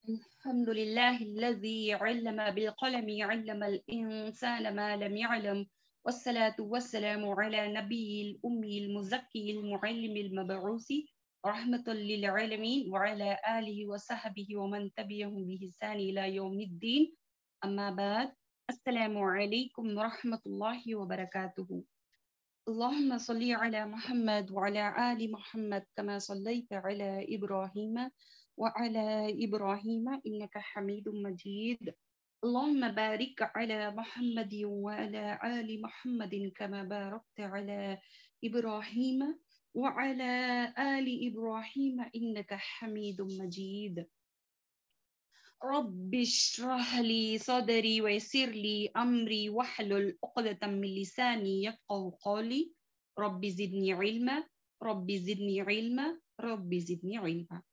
الحمد لله الذي علم بالقلم علم الإنسان ما لم يعلم والصلاة والسلام على نبي الأمي المزكي المعلم المبعوث رحمة للعالمين وعلى آله وصحبه ومن تبعهم بإحسان إلى يوم الدين أما بعد السلام عليكم ورحمة الله وبركاته اللهم صل على محمد وعلى آل محمد كما صليت على إبراهيم وعلى إبراهيم إنك حميد مجيد اللهم بارك على محمد وعلى آل محمد كما باركت على إبراهيم وعلى آل إبراهيم إنك حميد مجيد رب اشرح لي صدري ويسر لي أمري واحلل عقدة من لساني يفقهوا قولي رب زدني علما رب زدني علما رب زدني علما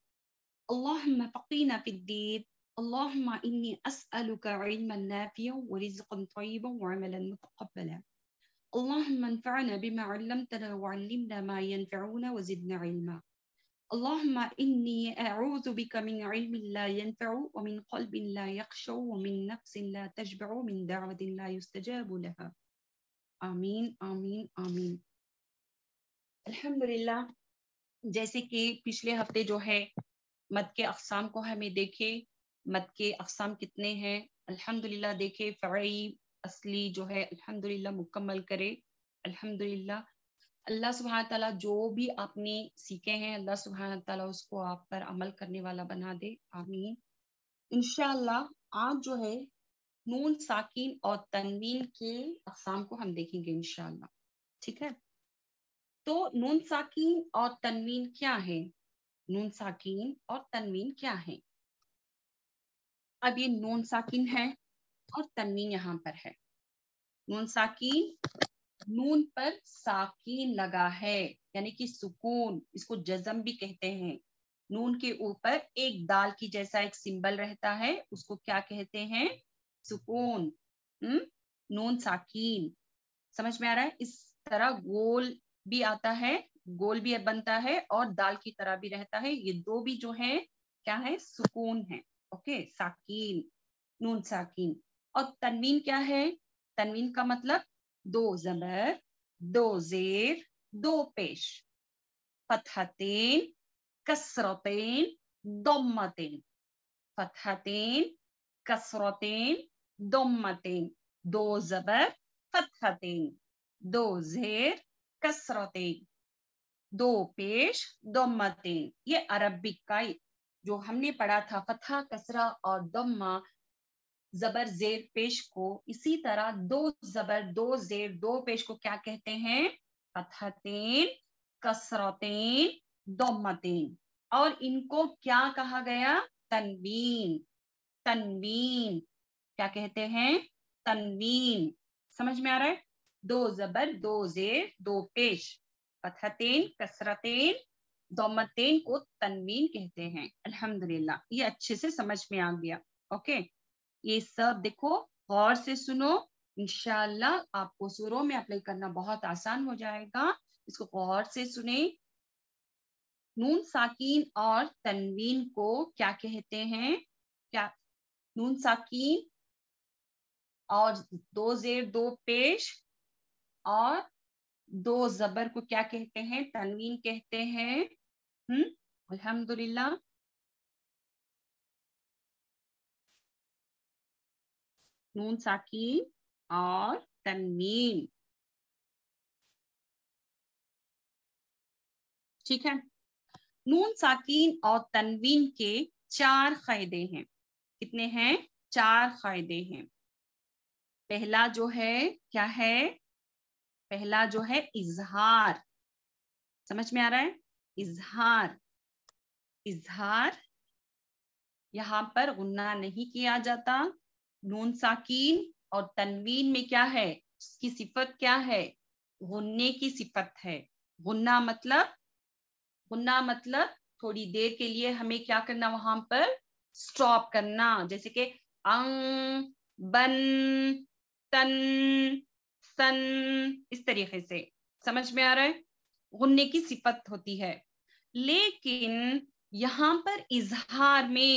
اللهم فقنا في الدين اللهم إني أسألك علما نافعا ورزقا طيبا وعملا متقبلا اللهم انفعنا بما علمتنا وعلمنا ما ينفعنا وزدنا علما اللهم إني أعوذ بك من علم لا ينفع ومن قلب لا يخشع ومن نفس لا تشبع ومن دعوة لا يستجاب لها آمین آمین آمین. الحمدللہ جیسے کہ پچھلے ہفتے جو ہے مد کے اقسام کو ہمیں دیکھے مد کے اقسام کتنے ہیں الحمدللہ دیکھے فرعی اصلی جو ہے الحمدللہ مکمل کرے الحمدللہ اللہ سبحانہ تعالیٰ جو بھی آپ نے سیکھے ہیں اللہ سبحانہ تعالیٰ اس کو آپ پر عمل کرنے والا بنا دے آمین. انشاءاللہ آج جو ہے نون ساکین اور تنوین کے اقسام کو ہم دیکھیں گے انشاءاللہ. ٹھیک ہے تو نون ساکین اور تنوین کیا ہے نون ساکین اور تنوین کیا ہے. اب یہ نون ساکین ہے اور تنوین یہاں پر ہے. نون ساکین نون پر ساکین لگا ہے یعنی کہ سکون اس کو جزم بھی کہتے ہیں. نون کے اوپر ایک دال کی جیسا ایک سمبل رہتا ہے اس کو کیا کہتے ہیں سکون. نون ساکین سمجھ میں آ رہا ہے. اس طرح گول بھی آتا ہے گول بھی بنتا ہے اور دال کی طرح بھی رہتا ہے. یہ دو بھی جو ہے کیا ہے سکون ہے. اوکے ساکین نون ساکین. اور تنوین کیا ہے تنوین کا مطلب دو زبر دو زیر دو پیش فتحتین کسرتین ضمتین فتحتین کسرتین ضمتین دو زبر فتحتین دو زیر کسرتین دو پیش ضمتین. یہ عربک کا جو ہم نے پڑھا تھا فتحہ کسرہ اور ضمہ زبر زیر پیش کو اسی طرح دو زبر دو زیر دو پیش کو کیا کہتے ہیں فتحتین کسرتین ضمتین. اور ان کو کیا کہا گیا تنوین. تنوین کیا کہتے ہیں تنوین. سمجھ میں آ رہا ہے دو زبر دو زیر دو پیش فتحتین کسرتین ضمتین کو تنوین کہتے ہیں. الحمدللہ یہ اچھے سے سمجھ میں آ گیا. اوکے یہ سب دیکھو غور سے سنو انشاءاللہ آپ کو سوروں میں اپلائی کرنا بہت آسان ہو جائے گا. اس کو غور سے سنیں. نون ساکین اور تنوین کو کیا کہتے ہیں کیا نون ساکین اور دو زیر دو پیش اور دو زبر کو کیا کہتے ہیں تنوین کہتے ہیں. الحمدللہ نون ساکین اور تنوین. ٹھیک ہے نون ساکین اور تنوین کے 4 قاعدے ہیں. کتنے ہیں 4 قاعدے ہیں. پہلا جو ہے کیا ہے پہلا جو ہے اظہار. سمجھ میں آ رہا ہے اظہار. اظہار یہاں پر غنہ نہیں کیا جاتا. نون ساکین اور تنوین میں کیا ہے اس کی صفت کیا ہے غننے کی صفت ہے. غنہ مطلب تھوڑی دیر کے لیے ہمیں کیا کرنا وہاں پر سٹاپ کرنا. جیسے کہ ان بن تن سن اس طریقے سے. سمجھ میں آ رہا ہے غننے کی صفت ہوتی ہے. لیکن یہاں پر اظہار میں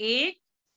1,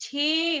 6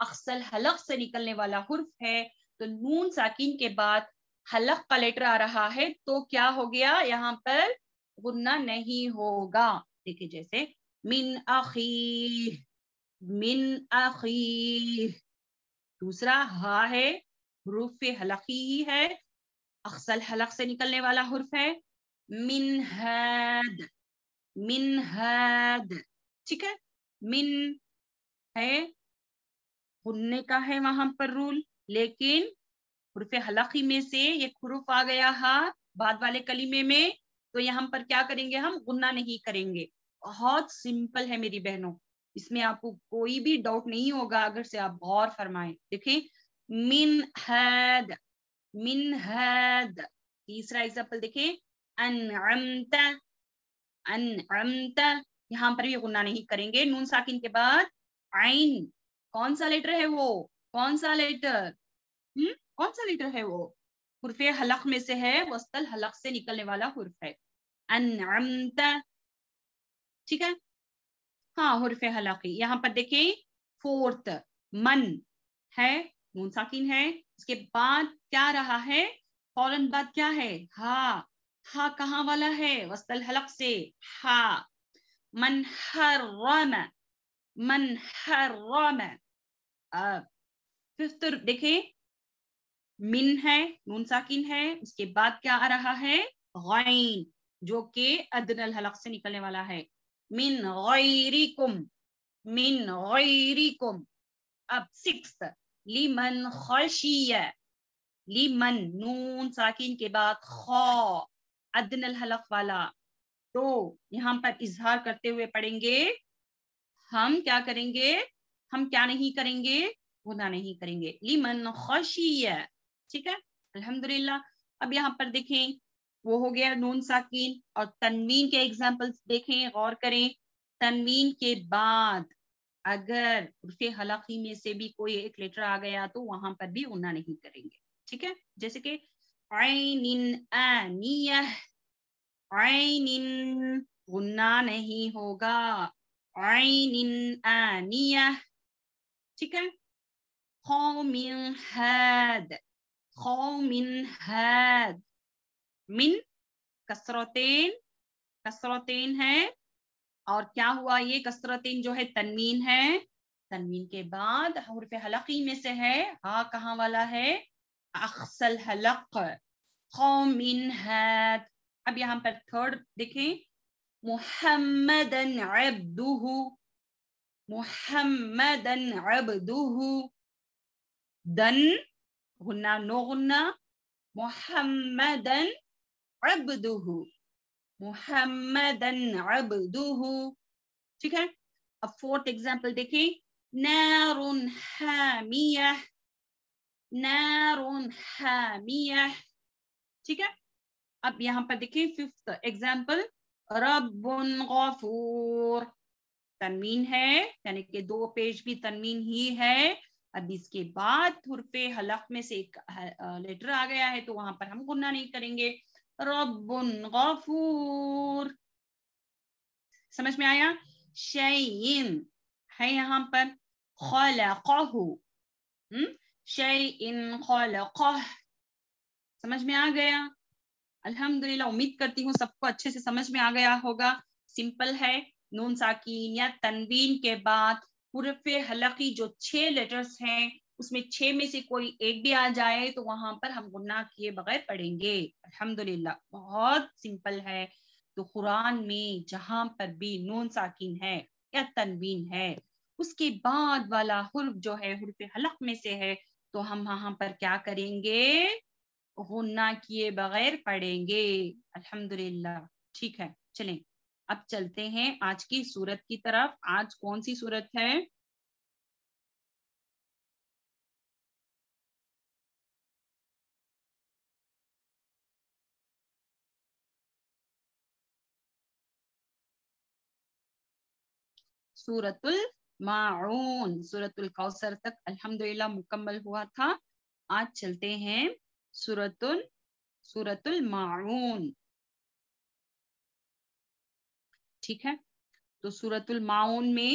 اخصل حلق سے نکلنے والا حرف ہے، تو نون ساکین کے بعد حلق کا لیٹر آ رہا ہے تو کیا ہو گیا یہاں پر غنہ نہیں ہوگا. دیکھیں جیسے من اخیہ، من اخیہ. دوسرا ہا ہے، حروف حلقی ہی ہے، اخصل حلق سے نکلنے والا حرف ہے. من ہاد، من ہاد. ٹھیک ہے، من ہے غننے کا ہے وہاں پر رول، لیکن حروف حلقی میں سے یہ حروف آ گیا ہا بعد والے کلمے میں، تو یہاں پر کیا کریں گے ہم غنہ نہیں کریں گے. بہت سمپل ہے میری بہنوں، اس میں آپ کو کوئی بھی ڈاؤٹ نہیں ہوگا اگر سے آپ غور فرمائیں. دیکھیں من ہاد، من ہاد. تیسرا ایگزامپل دیکھیں انعمت، انعمت. یہاں پر بھی غنہ نہیں کریں گے. نون ساکن کے بعد عین، کون سا لیٹر ہے وہ، کون سا لیٹر، کون سا لیٹر ہے وہ، حرف حلق میں سے ہے، وسط الحلق سے نکلنے والا حرف ہے. انعمت. ٹھیک ہے، ہاں حرف حلقی. یہاں پر دیکھیں فورتھ من ہے، نون ساکن ہے، اس کے بعد کیا رہا ہے، فوراً بعد کیا ہے ہا. ہا کہاں والا ہے، وسط الحلق سے، ہا. من حرم، من حرم. ففتھ دیکھیں من ہے، نون ساکن ہے، اس کے بعد کیا آ رہا ہے غین، جو کہ ادنی الحلق سے نکلنے والا ہے. من غیرکم، من غیرکم. اب سکس لمن خشیہ، لمن نون ساکن کے بعد خا ادنی الحلق والا، تو یہاں پر اظہار کرتے ہوئے پڑھیں گے. ہم کیا کریں گے، ہم کیا نہیں کریں گے، غنہ نہیں کریں گے. لمن خشیہ. ٹھیک ہے الحمدللہ. اب یہاں پر دیکھیں وہ ہو گیا نون ساکین، اور تنوین کے ایگزامپلس دیکھیں، غور کریں. تنوین کے بعد اگر حرف حلقی میں سے بھی کوئی ایک لیٹر آ گیا تو وہاں پر بھی غنہ نہیں کریں گے. ٹھیک ہے، جیسے کہ عین آنیہ، عین غنہ نہیں ہوگا، عین آنیہ. ٹھیک ہے، قوم ہاد، قوم ہاد. من کسرتین، کسرتین ہے، اور کیا ہوا یہ کسرتین جو ہے تنوین ہے، تنوین کے بعد حرف حلقی میں سے ہے، ہا کہاں والا ہے اخصل حلق، قوم ہاد. اب یہاں پر تھرڈ دیکھیں محمد عبدہ، محمد عبدہ. دن غنہ نو غنہ، محمد عبدہ، محمد عبدہ. ٹھیک ہے. اب فورتھ ایگزامپل دیکھیں نار حامیہ، نار حامیہ. ٹھیک ہے. اب یہاں پر دیکھیں ففتھ ایگزامپل رب غفور، تنوین ہے یعنی کہ دو پیج بھی تنوین ہی ہے. اب اس کے بعد حرف حلق میں سے ایک لیٹر آ گیا ہے تو وہاں پر ہم غنہ نہیں کریں گے. رب غفور. سمجھ میں آیا. شیئن ہے یہاں پر خلقہ، شیئن خلقہ. سمجھ میں آ گیا. الحمدللہ امید کرتی ہوں سب کو اچھے سے سمجھ میں آ گیا ہوگا. سمپل ہے. نون ساکین یا تنوین کے بعد حرف حلقی جو 6 لیٹرز ہیں اس میں 6 میں سے کوئی ایک بھی آ جائے تو وہاں پر ہم غنہ کیے بغیر پڑھیں گے. الحمدللہ بہت سمپل ہے. تو قرآن میں جہاں پر بھی نون ساکین ہے یا تنوین ہے اس کے بعد والا حرف جو ہے حرف حلق میں سے ہے تو ہم وہاں پر کیا کریں گے، غنہ کیے بغیر پڑھیں گے. الحمدللہ. ٹھیک ہے چلیں اب چلتے ہیں آج کی سورت کی طرف. آج کون سی سورت ہے، سورت الماعون. سورت الکوثر تک الحمدللہ مکمل ہوا تھا. آج چلتے ہیں سورت الماعون. ٹھیک ہے، تو سورت الماعون میں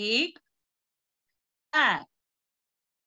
1।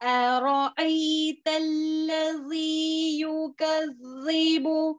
أرأيت الذي يكذب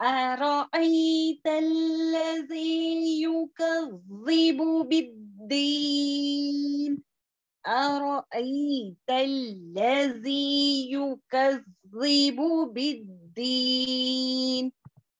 أرأيت الذي يكذب بالدين أرأيت الذي يكذب بالدين।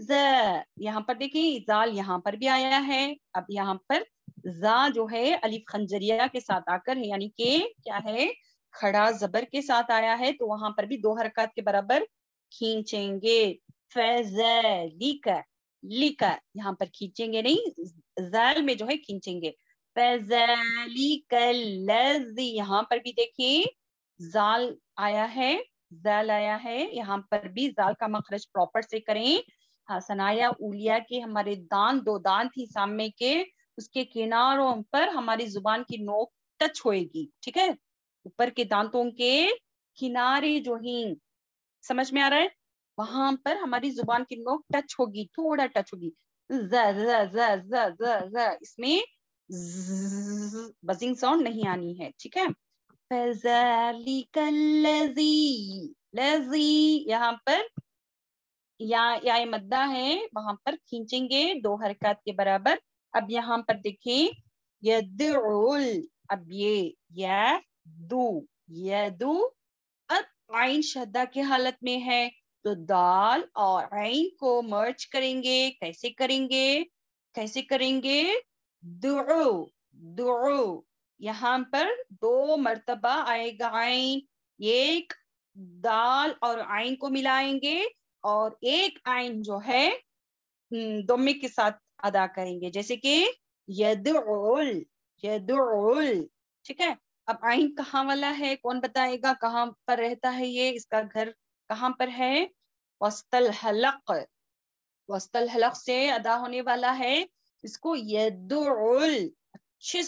ز یہاں پر دیکھیں زال یہاں پر بھی آیا ہے. اب یہاں پر زا جو ہے الف خنجریہ کے ساتھ آ کر یعنی کہ کیا ہے کھڑا زبر کے ساتھ آیا ہے تو وہاں پر بھی 2 حرکات کے برابر کھینچیں گے. فذلک لک یہاں پر کھینچیں گے نہیں زال میں جو ہے کھینچیں گے. فذلک الذی یہاں پر بھی دیکھیں زال آیا ہے زال آیا ہے یہاں پر بھی زال کا مخرج پراپر سے کریں. ہاں ثنایا اولیاء کے ہمارے دان 2 دان تھی سامنے کے اس کے کناروں پر ہماری زبان کی نوک ٹچ ہوئے گی. ٹھیک ہے اوپر کے دانتوں کے کنارے جو ہیں سمجھ میں آ رہا ہے وہاں پر ہماری زبان کی نوک ٹچ ہوگی تھوڑا ٹچ ہوگی. ز ز ز ز ز ز اس میں بزنگ ساؤنڈ نہیں آنی ہے. ٹھیک ہے فذلک الذی لذی یہاں پر یا مدہ ہے وہاں پر کھینچیں گے 2 حرکات کے برابر. اب یہاں پر دیکھیں یدعو اب یہ یدو اب عین شدہ کی حالت میں ہے تو دال اور عین کو مرج کریں گے. کیسے کریں گے دعو یہاں پر 2 مرتبہ آئے گا عین. ایک دال اور عین کو ملائیں گے اور ایک عین جو ہے ضمے کے ساتھ ادا کریں گے جیسے کہ یدعول. ٹھیک ہے اب عین کہاں والا ہے کون بتائے گا کہاں پر رہتا ہے یہ اس کا گھر کہاں پر ہے وسط الحلق سے ادا ہونے والا ہے. اس کو یدعول اچھے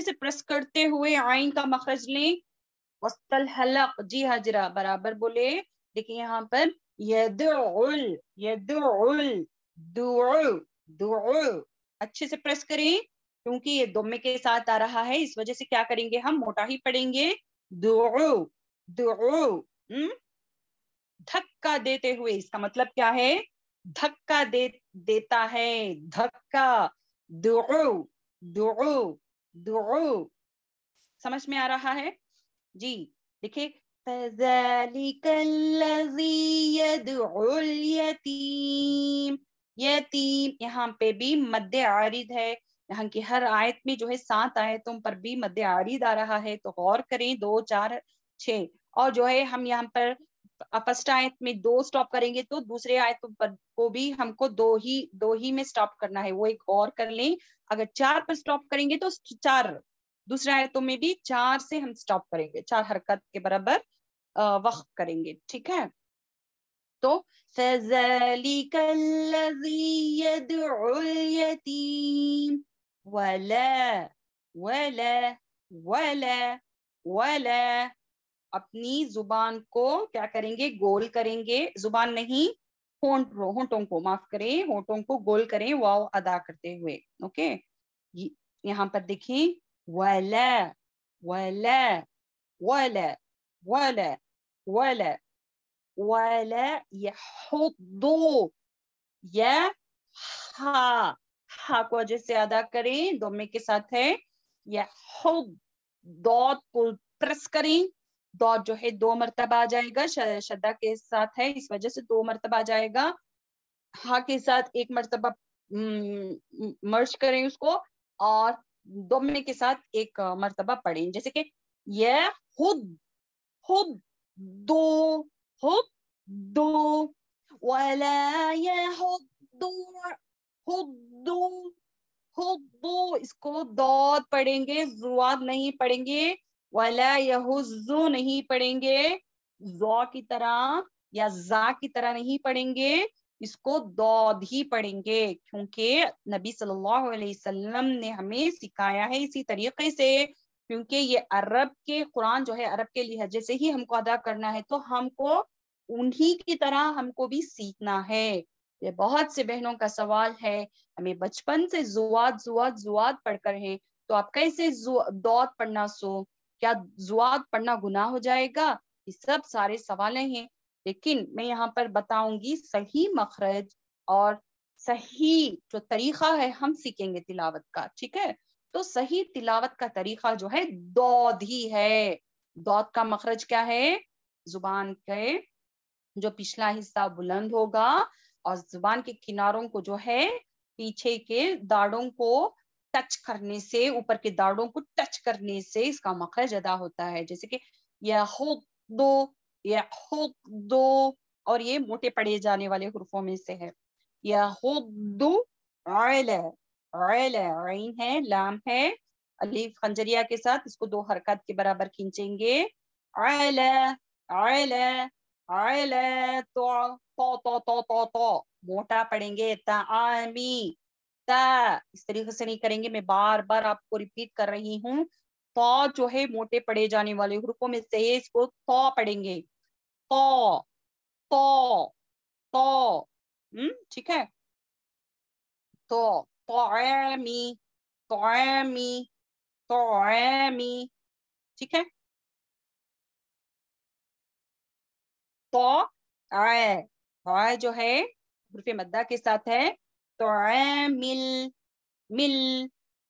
سے پریس کرتے ہوئے عین کا مخرج لیں وسط الحلق. جی حاجرہ برابر بولے. دیکھیں یہاں پر یدعول دعو اچھے سے پریس کریں کیونکہ یہ ضمے کے ساتھ آ رہا ہے اس وجہ سے کیا کریں گے ہم موٹا ہی پڑھیں گے دعو دھکا دیتے ہوئے. اس کا مطلب کیا ہے دھکا دیتا ہے دھکا. دعو سمجھ میں آ رہا ہے جی. دیکھیں فذلک الذی یدعو الیتیم یہاں پہ بھی مد عارض ہے. یہاں کی ہر آیت میں جو ہے 7 آیتوں پر بھی مد عارض آ رہا ہے تو غور کریں 2 4 6 اور جو ہے ہم یہاں پر فرسٹ آیت میں 2 سٹاپ کریں گے تو دوسرے آیت پر کو بھی ہم کو 2 ہی میں سٹاپ کرنا ہے وہ ایک غور کر لیں. اگر 4 پر سٹاپ کریں گے تو 4 دوسرے آیتوں میں بھی 4 سے ہم سٹاپ کریں گے 4 حرکت کے برابر وقف کریں گے. ٹھیک ہے تو فذلک الذی یدعو الیتیم ولا اپنی زبان کو کیا کریں گے گول کریں گے. زبان نہیں ہونٹوں کو معاف کریں ہونٹوں کو گول کریں واو ادا کرتے ہوئے. اوکے یہاں پر دیکھیں ولا یحضو یا ہا کو وجہ سے ادا کریں ضمے کے ساتھ ہے. یحض ضاد کو پریس کریں ضاد جو ہے 2 مرتبہ آ جائے گا شدہ کے ساتھ ہے اس وجہ سے 2 مرتبہ آ جائے گا. ہا کے ساتھ 1 مرتبہ مرج کریں اس کو اور ضمے کے ساتھ 1 مرتبہ پڑھیں جیسے کہ دو ولا حضو اس کو ضاد پڑھیں گے زواد نہیں پڑھیں گے. ولا یحضو نہیں پڑھیں گے زو کی طرح یا زا کی طرح نہیں پڑھیں گے اس کو ضاد ہی پڑھیں گے کیونکہ نبی صلی اللہ علیہ وسلم نے ہمیں سکھایا ہے اسی طریقے سے کیونکہ یہ عرب کے قرآن جو ہے عرب کے لہجے سے ہی ہم کو ادا کرنا ہے تو ہم کو انہی کی طرح ہم کو بھی سیکھنا ہے. یہ بہت سے بہنوں کا سوال ہے ہمیں بچپن سے زواد پڑھ کر ہیں تو آپ کیسے ضاد پڑھنا کیا زواد پڑھنا گناہ ہو جائے گا. یہ سب سارے سوالیں ہیں لیکن میں یہاں پر بتاؤں گی صحیح مخرج اور صحیح جو طریقہ ہے ہم سیکھیں گے تلاوت کا. ٹھیک ہے تو صحیح تلاوت کا طریقہ جو ہے ضاد ہی ہے. ضاد کا مخرج کیا ہے زبان کے جو پچھلا حصہ بلند ہوگا اور زبان کے کناروں کو جو ہے پیچھے کے داڑوں کو ٹچ کرنے سے، اوپر کے داڑوں کو ٹچ کرنے سے اس کا مخرج ادا ہوتا ہے. جیسے کہ یخدو، یخدو، اور یہ موٹے پڑے جانے والے حروفوں میں سے ہے. یخدو، عل، عل، عین ہے، لام ہے، الف خنجریہ کے ساتھ اس کو 2 حرکات کے برابر کھینچیں گے. عل، عل، عل، تو تو تو تو تو موٹا پڑھیں گے. تعامی، تا اس طریقے سے نہیں کریں گے، میں بار بار آپ کو ریپیٹ کر رہی ہوں. تو جو ہے موٹے پڑے جانے والے حروفوں میں سے اس کو تو پڑھیں گے. تو تو تو ٹھیک ہے. تو طعامی، طعامی، طعامی، ٹھیک ہے. تو جو ہے حرف مدہ کے ساتھ ہے. تو مل، مل،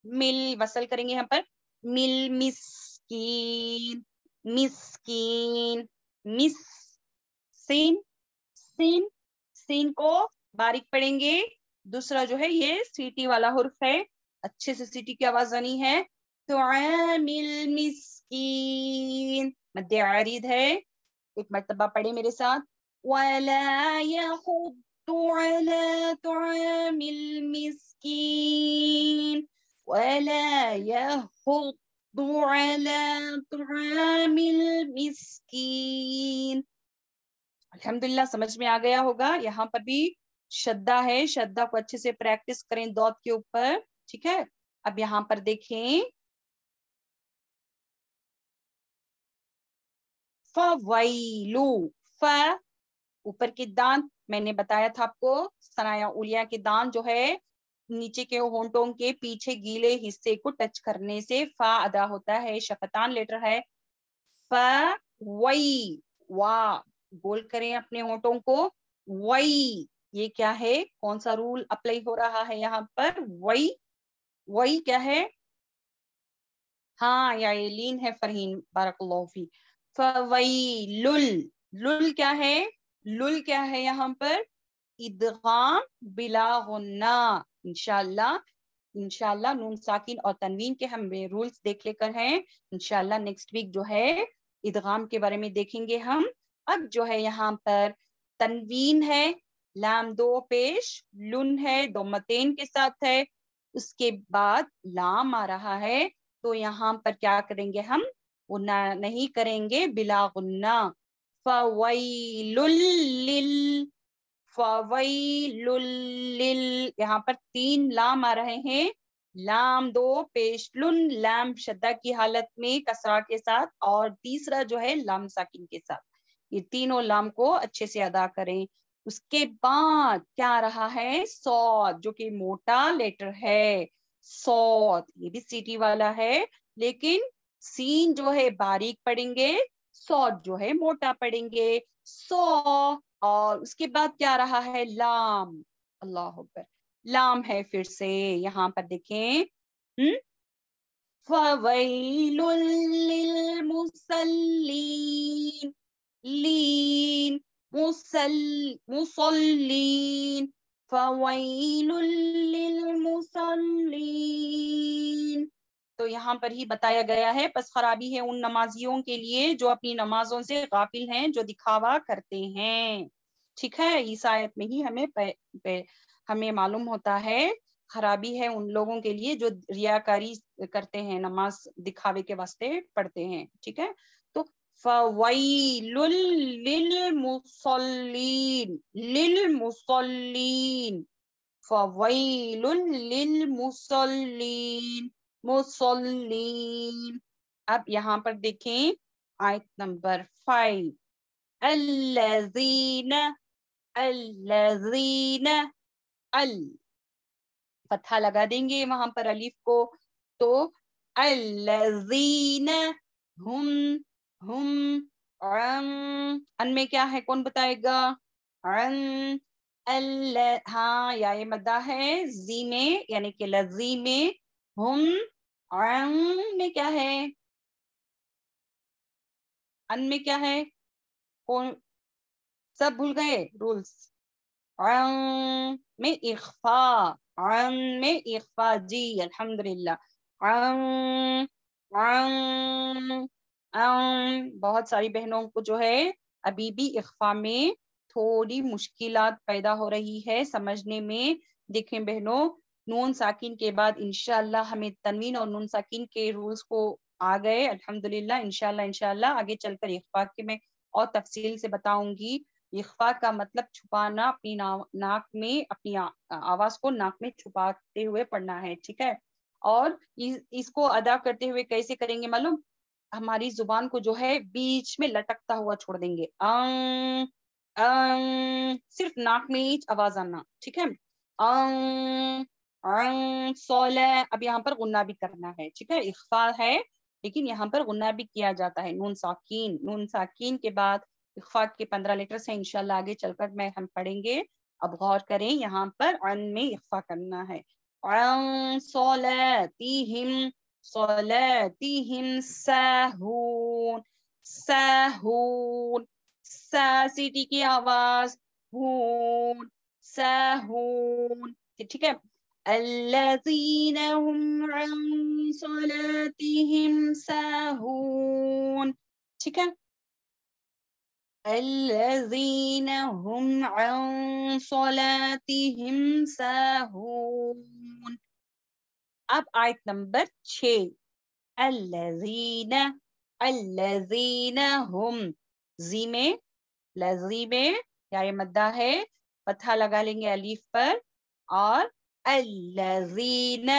مل وصل کریں گے یہاں پر. مل، مسکین، مسکین، مس، سین، سین، سین کو باریک پڑھیں گے. دوسرا جو ہے یہ سیٹی والا حرف ہے، اچھے سے سیٹی کی آواز آنی ہے. طعام المسکین مد عارض ہے. ایک مرتبہ پڑھے میرے ساتھ. وَلَا يَحُضُّ عَلَى طَعَامِ الْمِسْكِينِ وَلَا يَحُضُّ عَلَى طَعَامِ الْمِسْكِينِ. الحمدللہ سمجھ میں آ گیا ہوگا. یہاں پر بھی شدہ ہے، شدہ کو اچھے سے پریکٹس کریں دوت کے اوپر. ٹھیک ہے. اب یہاں پر دیکھیں فویلو، ف اوپر کے دانت میں نے بتایا تھا آپ کو، ثنایا اولیاء کے دانت جو ہے نیچے کے ہونٹوں کے پیچھے گیلے حصے کو ٹچ کرنے سے فا ادا ہوتا ہے. شفتان لیٹر ہے. ف وئی، وا گول کریں اپنے ہونٹوں کو. وئی، یہ کیا ہے؟ کون سا رول اپلائی ہو رہا ہے یہاں پر؟ وئی، وئی کیا ہے؟ ہاں یا لین ہے فرہین، بارک اللہ فی. فویلل، لل کیا ہے؟ لل کیا ہے یہاں پر؟ ادغام بلا غنہ. انشاءاللہ نون ساکن اور تنوین کے ہم رولز دیکھ لے کر ہیں. انشاءاللہ نیکسٹ ویک جو ہے ادغام کے بارے میں دیکھیں گے ہم. اب جو ہے یہاں پر تنوین ہے، لام 2 پیش، لن ہے دومتین کے ساتھ ہے. اس کے بعد لام آ رہا ہے تو یہاں پر کیا کریں گے ہم؟ غنہ نہیں کریں گے، بلا غنہ. فویل لل، فویل لل، یہاں پر 3 لام آ رہے ہیں. لام 2 پیش لن، لام شدہ کی حالت میں کسرہ کے ساتھ، اور تیسرا جو ہے لام ساکن کے ساتھ. یہ تینوں لام کو اچھے سے ادا کریں. اس کے بعد کیا آ رہا ہے؟ صاد، جو کہ موٹا لیٹر ہے. صاد یہ بھی سیٹی والا ہے، لیکن سین جو ہے باریک پڑھیں گے، صاد جو ہے موٹا پڑھیں گے. سو، اور اس کے بعد کیا آ رہا ہے؟ لام. اللہ اکبر، لام ہے پھر سے. یہاں پر دیکھیں فَوَيْلٌ لِّلْمُصَلِّينَ، لین، مصلین، فَوَيْلٌ لِّلْمُصَلِّينَ. تو یہاں پر ہی بتایا گیا ہے پس خرابی ہے ان نمازیوں کے لیے جو اپنی نمازوں سے غافل ہیں، جو دکھاوا کرتے ہیں. ٹھیک ہے. اس آیت میں ہی ہمیں معلوم ہوتا ہے خرابی ہے ان لوگوں کے لیے جو ریاکاری کرتے ہیں، نماز دکھاوے کے واسطے پڑھتے ہیں. ٹھیک ہے. تو فَوَيْلٌ لِّلْمُصَلِّينَ، لِلْمُصَلِّينَ، فَوَيْلٌ لِّلْمُصَلِّينَ، مصلین. اب یہاں پر دیکھیں آیت نمبر 5. الذین، الذین، فتحہ لگا دیں گے وہاں پر الف کو. تو الذین ہم، ہم، ان میں کیا ہے؟ کون بتائے گا؟ ہاں یا یہ مدہ ہے زی میں، یعنی کہ لذی میں. ہم میں کیا ہے؟ ان میں کیا ہے؟ کون سب بھول گئے رولز؟ عن میں اخفا، عن میں اخفا، جی الحمدللہ، عن عن بہت ساری بہنوں کو جو ہے ابھی بھی اخفا میں تھوڑی مشکلات پیدا ہو رہی ہے سمجھنے میں. دیکھیں بہنوں، نون ساکن کے بعد انشاءاللہ ہمیں تنوین اور نون ساکن کے رولز کو آ گئے الحمدللہ. انشاءاللہ آگے چل کر اخفا کے میں اور تفصیل سے بتاؤں گی. اخفا کا مطلب چھپانا، اپنی ناک میں اپنی آواز کو ناک میں چھپاتے ہوئے پڑھنا ہے، ٹھیک ہے. اور اس کو ادا کرتے ہوئے کیسے کریں گے معلوم؟ ہماری زبان کو جو ہے بیچ میں لٹکتا ہوا چھوڑ دیں گے، صرف ناک میں ہی آواز آنا، ٹھیک ہے. اب یہاں پر غنہ بھی کرنا ہے، ٹھیک ہے. اخفا ہے لیکن یہاں پر غنہ بھی کیا جاتا ہے. نون ساکین کے بعد اخفا کے 15 لیٹرز ہیں، انشاءاللہ آگے چل کر ہم پڑھیں گے. اب غور کریں، یہاں پر عن میں اخفا کرنا ہے. عن صلاتہم، صلاتہم ساہون، ساہون، سا سیٹی کی آواز، ہون، ساہون، ٹھیک ہے. الذین هم عن صلاتہم ساہون، ٹھیک ہے. الذین هم عن صلاتہم ساہون. اب آیت نمبر 6، الذین، الذین ہم، زی میں، لذی میں یا یہ مدہ ہے، فتحہ لگا لیں گے الف پر. اور الذین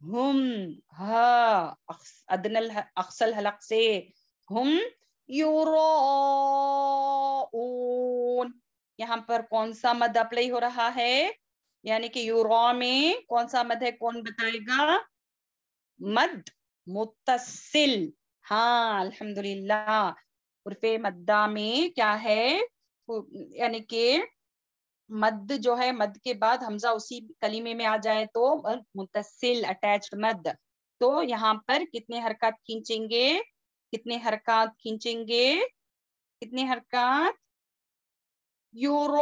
ہم، ہا ادنى اقصى الحلق سے، ہم یراؤون. یہاں پر کون سا مد اپلائی ہو رہا ہے؟ یعنی کہ یورا میں کون سا مد ہے، کون بتائے گا؟ مد متصل. ہاں الحمدللہ، حرف مدہ میں کیا ہے؟ یعنی کہ مد جو ہے، مد کے بعد حمزہ اسی کلمے میں آ جائے تو متصل، اٹیچڈ مد. تو یہاں پر کتنے حرکات کھینچیں گے؟ کتنے حرکات کھینچیں گے؟ کتنے حرکات؟ یراؤون،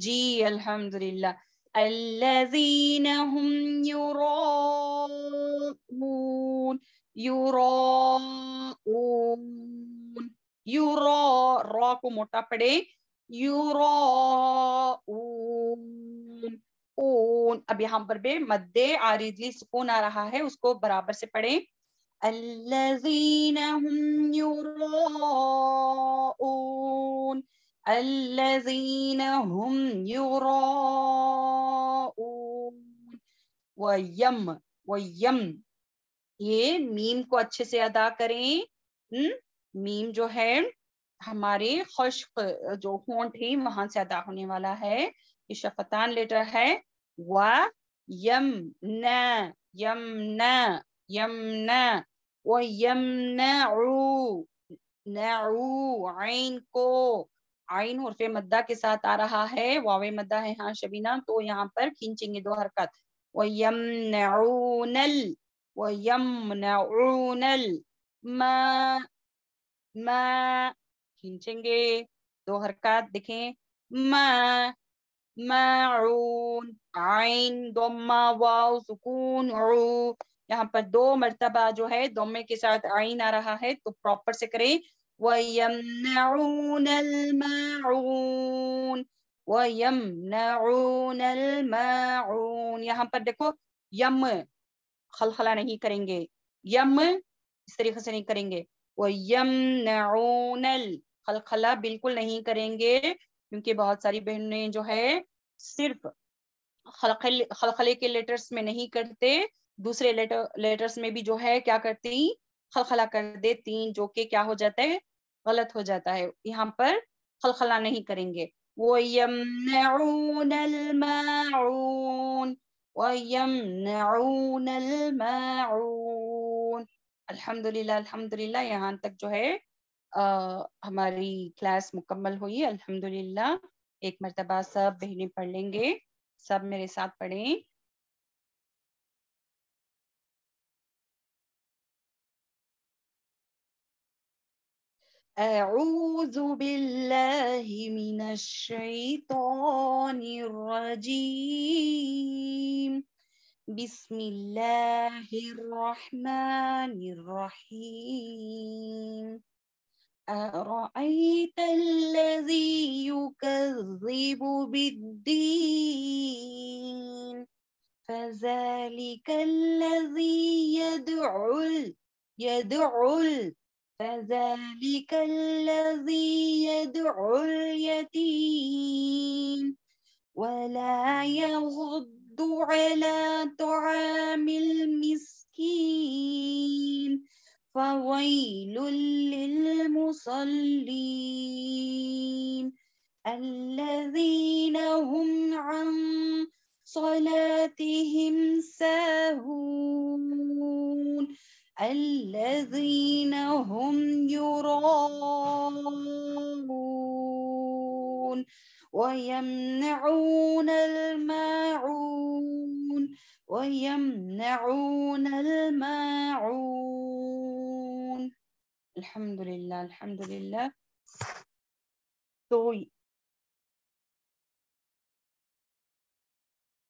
جی الحمدللہ. الذین هم یراؤون، یراؤون، یورا، را کو موٹا پڑے، یراؤون، اون. اب یہاں پر بھی مد عارضی سکون آ رہا ہے، اس کو برابر سے پڑھیں. الذین هم یراؤون، الذین هم یراؤون. ویم، ویم، یہ میم کو اچھے سے ادا کریں. میم جو ہے ہمارے خشک جو ہونٹ ہے وہاں سے ادا ہونے والا ہے. یہ شفتان لیٹر ہے. و یم نا، یم نا، یم نا، و یم نعو، نعو. عین کو، عین حرف مدہ کے ساتھ آ رہا ہے، واو مدہ ہے ہاں شبینہ، تو یہاں پر کھینچیں گے 2 حرکات. وَيَمْنَعُونَ وَيَمْنَعُونَ الْمَاءَ، ما کھینچیں گے 2 حرکات. دیکھیں، ما، ماعون، عین ضمہ واو سکون عو. یہاں پر 2 مرتبہ جو ہے ضمے کے ساتھ عین آ رہا ہے تو پراپر سے کریں. وَيَمْنَعُونَ الْمَاعُونَ، وَيَمْنَعُونَ الْمَاعُونَ. یہاں پر دیکھو، یم خلخلہ نہیں کریں گے، یم اس طریقے سے نہیں کریں گے. وَيَمْنَعُونَ خلخلہ بالکل نہیں کریں گے، کیونکہ بہت ساری بہنیں جو ہے صرف خلخلے کے لیٹرز میں نہیں کرتے، دوسرے لیٹرز میں بھی جو ہے کیا کرتی؟ خلخلہ کر دیتی، جو کہ کیا ہو جاتا ہے؟ غلط ہو جاتا ہے. یہاں پر خلخلہ نہیں کریں گے. وَيَمْنَعُونَ الْمَاعُونَ، وَيَمْنَعُونَ الْمَاعُونَ. الحمدللہ، الحمدللہ یہاں تک جو ہے ہماری کلاس مکمل ہوئی الحمدللہ. ایک مرتبہ سب بہنیں پڑھ لیں گے، سب میرے ساتھ پڑھیں. أعوذ بالله من الشيطان الرجيم بسم الله الرحمن الرحيم أرأيت الذي يكذب بالدين فذلك الذي فذلك الذي يدعو اليتيم ولا يغض على طعام المسكين فويل للمصلين الذين هم عن صلاتهم ساهون الذين هم يراءون ويمنعون الماعون. الحمد لله الحمد لله. تو